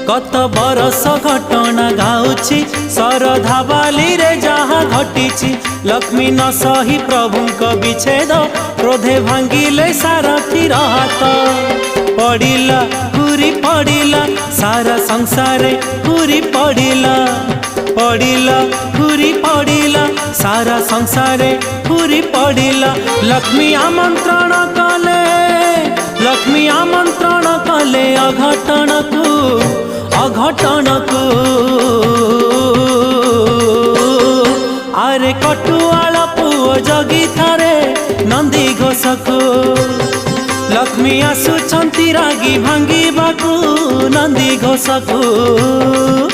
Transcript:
कत बरस घटना गाउछि शरधा बाली रे जहाँ घटिछि। लक्ष्मी न सही प्रभुंक विच्छेद क्रोधे भांगिले सारथी हाथ। पड़िला घूरी पड़िला सारा संसारे घूरी पड़िला। पड़िला घूरी पड़िला सारा संसारे घूरी पड़िला। लक्ष्मी आमंत्रण कले लक्ष्मी आमंत्रण कले अघटन को अघटन को। आरे कटुआल पुओ जगी थारे नंदी घोषको। लक्ष्मी आसुछंती रागी भांगी बाकू नंदी घोषको।